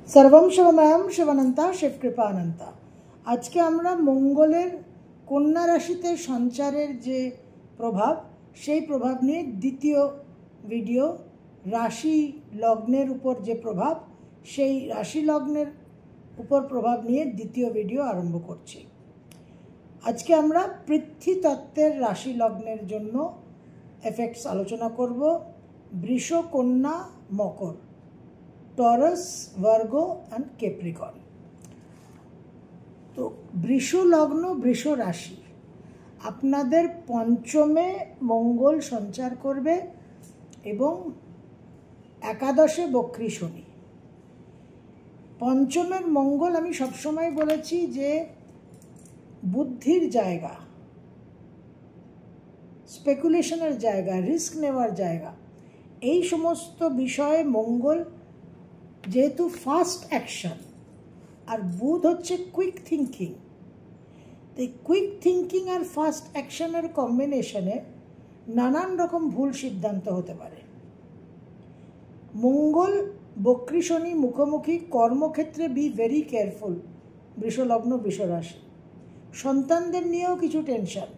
सर्वं शिवमयं शिवानंता शिव कृपानंता। आज के আমরা মঙ্গলের কন্যা রাশিতে সঞ্চারের যে প্রভাব সেই প্রভাব নিয়ে দ্বিতীয় ভিডিও রাশি লগ্নের উপর যে প্রভাব সেই রাশি লগ্নের উপর প্রভাব নিয়ে দ্বিতীয় ভিডিও আরম্ভ করছি। আজকে আমরা পৃথ্বী তত্ত্বের রাশি লগ্নের জন্য এফেক্টস আলোচনা করব। বৃষ, কন্যা, মকর, টরাস, ভার্গো অ্যান্ড ক্যাপ্রিকর্ন। তো বৃষ লগ্ন, বৃষ রাশি, আপনাদের পঞ্চমে মঙ্গল সঞ্চার করবে এবং একাদশে বক্রী শনি। পঞ্চমের মঙ্গল আমি সবসময় বলেছি যে বুদ্ধির জায়গা, স্পেকুলেশনের জায়গা, রিস্ক নেওয়ার জায়গা, এই সমস্ত বিষয়ে মঙ্গল যেহেতু ফাস্ট অ্যাকশন আর বুধ হচ্ছে কুইক থিঙ্কিং, তো কুইক থিঙ্কিং আর ফাস্ট অ্যাকশনের কম্বিনেশনে নানান রকম ভুল সিদ্ধান্ত হতে পারে। মঙ্গল বক্রী শনি মুখোমুখি, কর্মক্ষেত্রে বি ভেরি কেয়ারফুল। বৃষলগ্ন, বৃষরাশি, সন্তানদের নিয়েও কিছু টেনশন।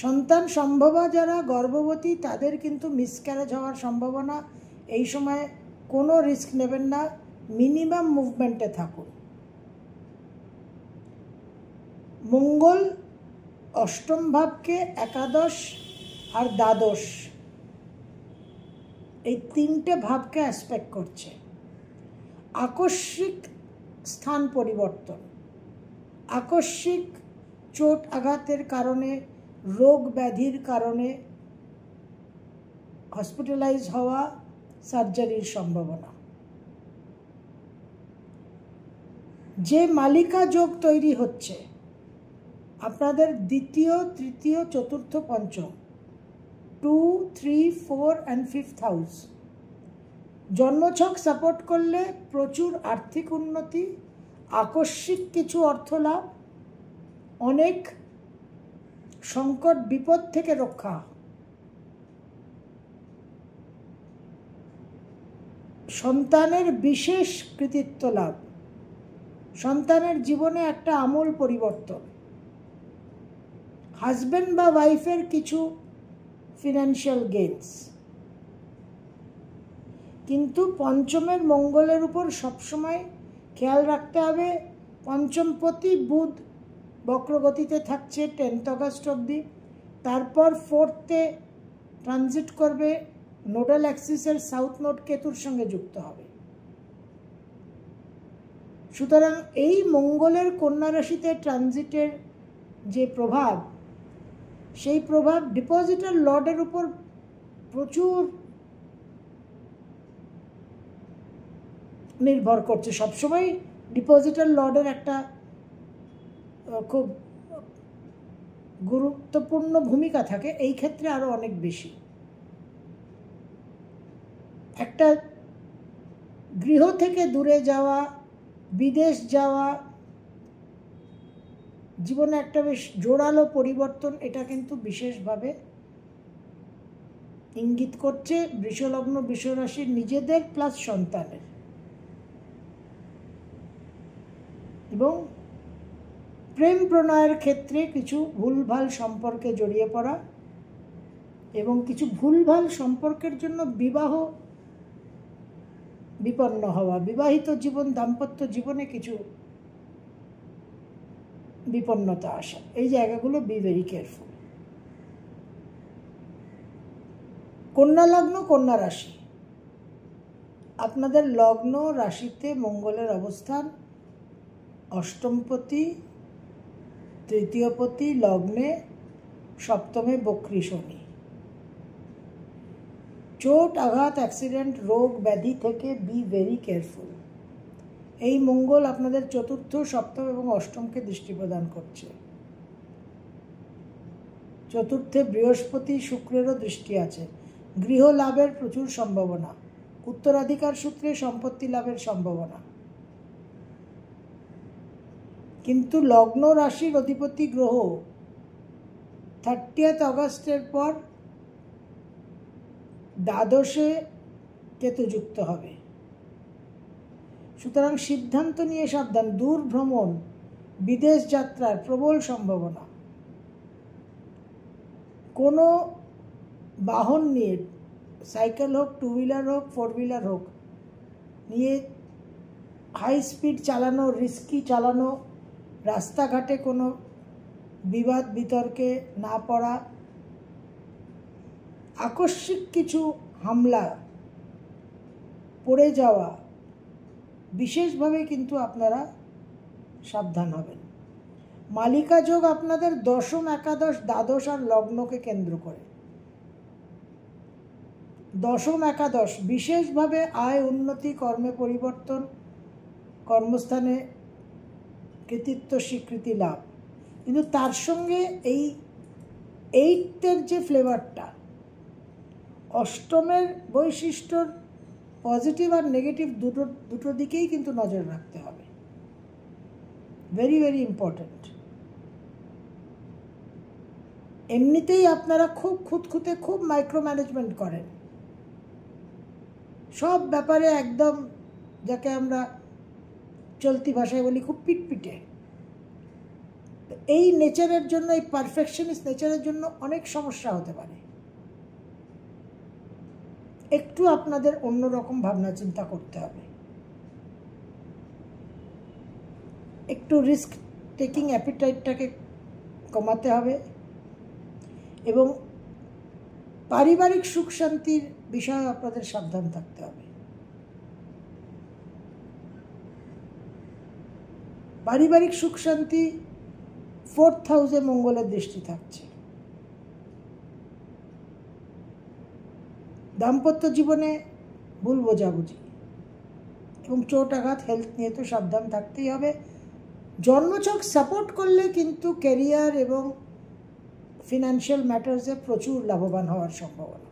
সন্তান সম্ভবা যারা গর্ভবতী তাদের কিন্তু মিসক্যারেজ হওয়ার সম্ভাবনা। এই সময় কোনো রিস্ক নেবেন না, মিনিমাম মুভমেন্টে থাকুন। মঙ্গল অষ্টম ভাবকে একাদশ আর দ্বাদশ এই তিনটে ভাবকে অ্যাসপেক্ট করছে। আকস্মিক স্থান পরিবর্তন, আকস্মিক চোট আঘাতের কারণে, রোগ ব্যাধির কারণে হসপিটালাইজ হওয়া, সার্জারির সম্ভাবনা। যে মালিকা যোগ তৈরি হচ্ছে আপনাদের দ্বিতীয়, তৃতীয়, চতুর্থ, পঞ্চম, 2, 3, 4 অ্যান্ড 5th হাউস, জন্মছক সাপোর্ট করলে প্রচুর আর্থিক উন্নতি, আকস্মিক কিছু অর্থ লাভ, অনেক সংকট বিপদ থেকে রক্ষা, সন্তানের বিশেষ কৃতিত্ব লাভ, সন্তানের জীবনে একটা আমূল পরিবর্তন, হাজব্যান্ড বা ওয়াইফের কিছু ফিনান্সিয়াল গেইনস। কিন্তু পঞ্চমের মঙ্গলের উপর সবসময় খেয়াল রাখতে হবে, পঞ্চমপতি বুধ বক্রগতিতে থাকছে 10th অগস্ট অবধি, তারপর 4th-এ ট্রানজিট করবে, নোডাল অ্যাক্সিসের সাউথ নোড কেতুর সঙ্গে যুক্ত হবে। সুতরাং এই মঙ্গলের কন্যা রাশিতে ট্রানজিটের যে প্রভাব, সেই প্রভাব ডিপোজিটার লর্ডের উপর প্রচুর নির্ভর করছে। সবসময় ডিপোজিটার লর্ডের একটা খুব গুরুত্বপূর্ণ ভূমিকা থাকে, এই ক্ষেত্রে আরও অনেক বেশি। একটা গৃহ থেকে দূরে যাওয়া, বিদেশ যাওয়া, জীবনে একটা বেশ জোরালো পরিবর্তন, এটা কিন্তু বিশেষভাবে ইঙ্গিত করছে বৃষলগ্ন, বৃষরাশির নিজেদের প্লাস সন্তানের। এবং প্রেম প্রণয়ের ক্ষেত্রে কিছু ভুলভাল সম্পর্কে জড়িয়ে পড়া এবং কিছু ভুলভাল সম্পর্কের জন্য বিবাহ বিপন্ন হওয়া, বিবাহিত জীবন, দাম্পত্য জীবনে কিছু বিপন্নতা আসা, এই জায়গাগুলো বি ভেরি কেয়ারফুল। কন্যা লগ্ন, কন্যা রাশি, আপনাদের লগ্ন রাশিতে মঙ্গলের অবস্থান, অষ্টমপতি, তৃতীয়পতি লগ্নে, সপ্তমে বক্রী শনি। চোট আঘাত, অ্যাক্সিডেন্ট, রোগ ব্যাধি থেকে বি ভেরি কেয়ারফুল। এই মঙ্গল আপনাদের চতুর্থ, সপ্তম এবং অষ্টমকে দৃষ্টি প্রদান করছে। চতুর্থে বৃহস্পতি, শুক্রেরও দৃষ্টি আছে। গৃহ লাভের প্রচুর সম্ভাবনা, উত্তরাধিকার সূত্রে সম্পত্তি লাভের সম্ভাবনা। কিন্তু লগ্ন রাশির অধিপতি গ্রহ 30th অগস্টের পর দ্বাদশে কেতু যুক্ত হবে। সুতরাং সিদ্ধান্ত নিয়ে সাবধান। দূর ভ্রমণ, বিদেশ যাত্রার প্রবল সম্ভাবনা। কোনো বাহন নিয়ে, সাইকেল হোক, টু হুইলার হোক, ফোর হুইলার হোক, নিয়ে হাই স্পিড চালানো, রিস্কি চালানো, রাস্তাঘাটে কোনো বিবাদ বিতর্কে না পড়া, আকস্মিক কিছু হামলা, পড়ে যাওয়া, বিশেষভাবে কিন্তু আপনারা সাবধান হবেন। মালিকা যোগ আপনাদের দশম, একাদশ, দ্বাদশ আর লগ্নকে কেন্দ্র করে। দশম একাদশ বিশেষভাবে আয় উন্নতি, কর্মে পরিবর্তন, কর্মস্থানে কৃতিত্ব স্বীকৃতি লাভ। কিন্তু তার সঙ্গে এই এইটের যে ফ্লেভারটা, অষ্টমের বৈশিষ্ট্যর পজিটিভ আর নেগেটিভ দুটো দিকেই কিন্তু নজর রাখতে হবে। Very very important. এমনিতেই আপনারা খুব খুঁতখুঁতে, খুব মাইক্রো ম্যানেজমেন্ট করেন সব ব্যাপারে, একদম যাকে আমরা চলতি ভাষায় বলি খুব পিটপিটে। এই নেচারের জন্য, এই পারফেকশনিস্ট নেচারের জন্য অনেক সমস্যা হতে পারে। একটু আপনাদের অন্যরকম ভাবনা চিন্তা করতে হবে, একটু রিস্ক টেকিং অ্যাপিটাইটটাকে কমাতে হবে, এবং পারিবারিক সুখ শান্তির বিষয়ে আপনাদের সাবধান থাকতে হবে। পারিবারিক সুখ শান্তি 4th হাউসে মঙ্গলের দৃষ্টি থাকছে। দাম্পত্য জীবনে ভুল বোঝাবুঝি এবং চোট আঘাত, হেলথ নিয়ে তো সাবধান থাকতেই হবে। জন্মছক সাপোর্ট করলে কিন্তু ক্যারিয়ার এবং ফিনান্সিয়াল ম্যাটার্সে প্রচুর লাভবান হওয়ার সম্ভাবনা।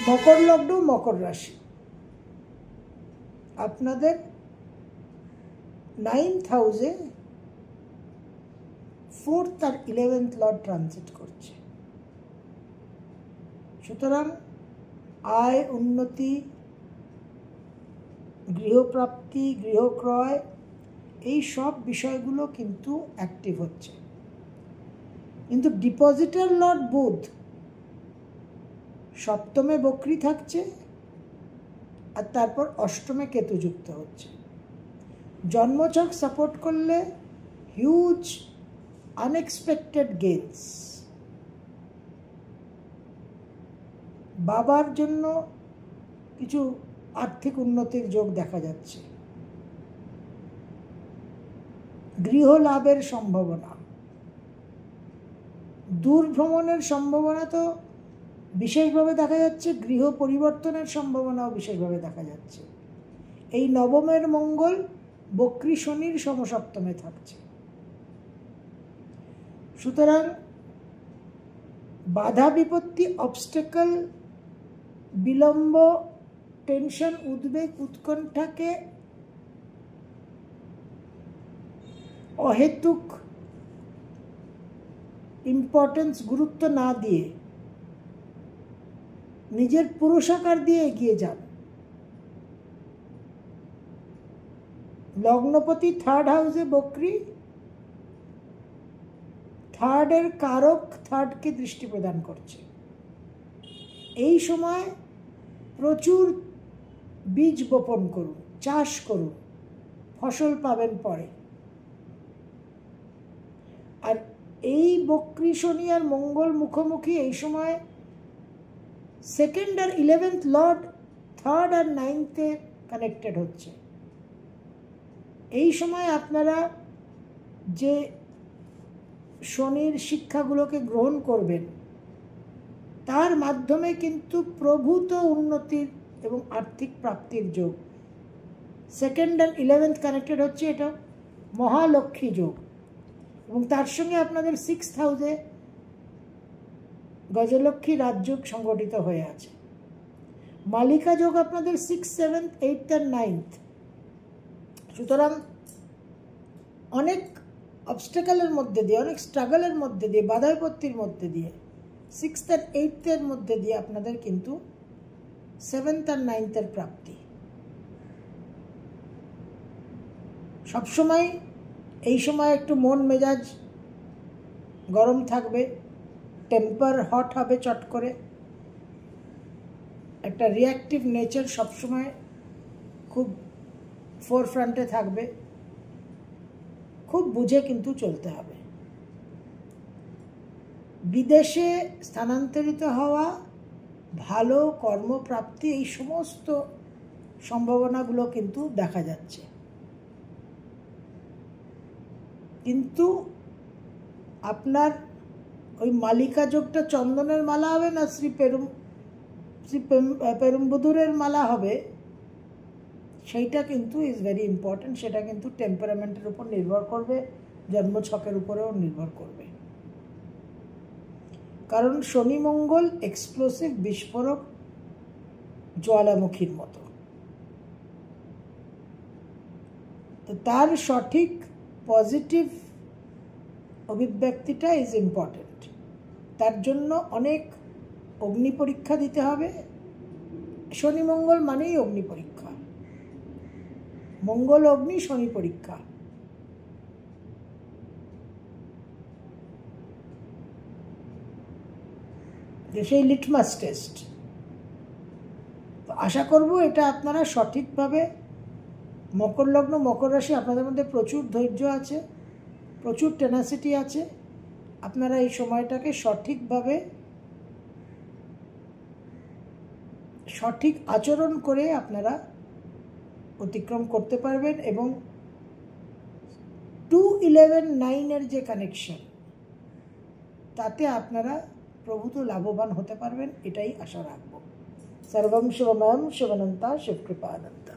মকর লগ্ন, মকর রাশি, আপনাদের 9th হাউসে 4th আর 11th লর্ড ট্রানজিট করছে। সুতরাং আয় উন্নতি, গৃহপ্রাপ্তি, গৃহক্রয়, এই সব বিষয়গুলো কিন্তু অ্যাক্টিভ হচ্ছে। কিন্তু ডিপোজিটার লর্ড বুধ সপ্তমে বক্রী থাকছে, আর তারপর অষ্টমে কেতু যুক্ত হচ্ছে। জন্মছক সাপোর্ট করলে হিউজ আনএক্সপেক্টেড গেইনস, বাবার জন্য কিছু আর্থিক উন্নতির যোগ দেখা যাচ্ছে, গৃহ লাভের সম্ভাবনা, দূর ভ্রমণের সম্ভাবনা তো বিশেষভাবে দেখা যাচ্ছে, গৃহ পরিবর্তনের সম্ভাবনাও বিশেষভাবে দেখা যাচ্ছে। এই নবমের মঙ্গল বক্রী শনির সমসপ্তমে থাকছে। সুতরাং বাধা বিপত্তি, অবস্টেকল, বিলম্ব, টেনশন, উদ্বেগ, উৎকণ্ঠাকে অহেতুক ইম্পর্টেন্স, গুরুত্ব না দিয়ে নিজের পুরুষাকার দিয়ে এগিয়ে যান। লগ্নপতি 3rd হাউসে বক্রী, 3rd-এর কারক 3rd-কে দৃষ্টি প্রদান করছে। এই সময় প্রচুর বীজ বপন করুন, চাষ করুন, ফসল পাবেন পরে। আর এই বক্রী শনি আর মঙ্গল মুখোমুখি, এই সময় 2nd আর 11th লর্ড 3rd আর 9th-এ কানেক্টেড হচ্ছে। এই সময় আপনারা যে শনির শিক্ষাগুলোকে গ্রহণ করবেন, তার মাধ্যমে কিন্তু প্রভূত উন্নতির এবং আর্থিক প্রাপ্তির যোগ। 2nd আর 11th কানেক্টেড হচ্ছে, এটা মহালক্ষ্মী যোগ। এবং তার সঙ্গে আপনাদের 6th হাউসে গজলক্ষ্মী রাজযোগ সংগঠিত হয়ে আছে। মালিকা যোগ আপনাদের 6th, 7th, 8th আর 9th। সুতরাং অনেক অবস্টেকলের মধ্যে দিয়ে, অনেক স্ট্রাগলের মধ্যে দিয়ে, বাধা বিপত্তির মধ্যে দিয়ে 6th আর 8th মধ্যে দিয়ে আপনাদের কিন্তু 7th আর 9th প্রাপ্তি। সবসময় এই সময় একটু মন মেজাজ গরম থাকবে, টেম্পার হট হবে চট করে, একটা রিঅ্যাক্টিভ নেচার সবসময় খুব ফোরফ্রন্টে থাকবে, খুব বুঝে কিন্তু চলতে হবে। বিদেশে স্থানান্তরিত হওয়া, ভালো কর্মপ্রাপ্তি, এই সমস্ত সম্ভাবনাগুলো কিন্তু দেখা যাচ্ছে। কিন্তু আপনার ওই মালিকা যোগটা চন্দনের মালা হবে না শ্রী পেরুম্বুদুরের মালা হবে, সেইটা কিন্তু ইজ ভেরি ইম্পর্টেন্ট। সেটা কিন্তু টেম্পারামেন্টের উপর নির্ভর করবে, জন্মছকের উপরেও নির্ভর করবে। কারণ শনি মঙ্গল এক্সপ্লোসিভ, বিস্ফোরক, জ্বালামুখীর মতো। তো তার সঠিক পজিটিভ অভিব্যক্তিটা ইজ ইম্পর্টেন্ট। তার জন্য অনেক অগ্নি পরীক্ষা দিতে হবে। শনি মঙ্গল মানেই অগ্নি পরীক্ষা, মঙ্গল অগ্নি, শনি পরীক্ষা। সেই লিটমাস টেস্ট। তো আশা করব এটা আপনারা সঠিকভাবে, মকর লগ্ন, মকর রাশি, আপনাদের মধ্যে প্রচুর ধৈর্য আছে, প্রচুর টেনাসিটি আছে। আপনারা এই সময়টাকে সঠিকভাবে, সঠিক আচরণ করে আপনারা অতিক্রম করতে পারবেন এবং 2-11-9 যে কানেকশন, তাতে আপনারা প্রভূত লাভবান হতে পারবেন, এটাই আশা রাখবো। সর্বম শিবময়ম শিবানন্তা শিবকৃপানন্তা।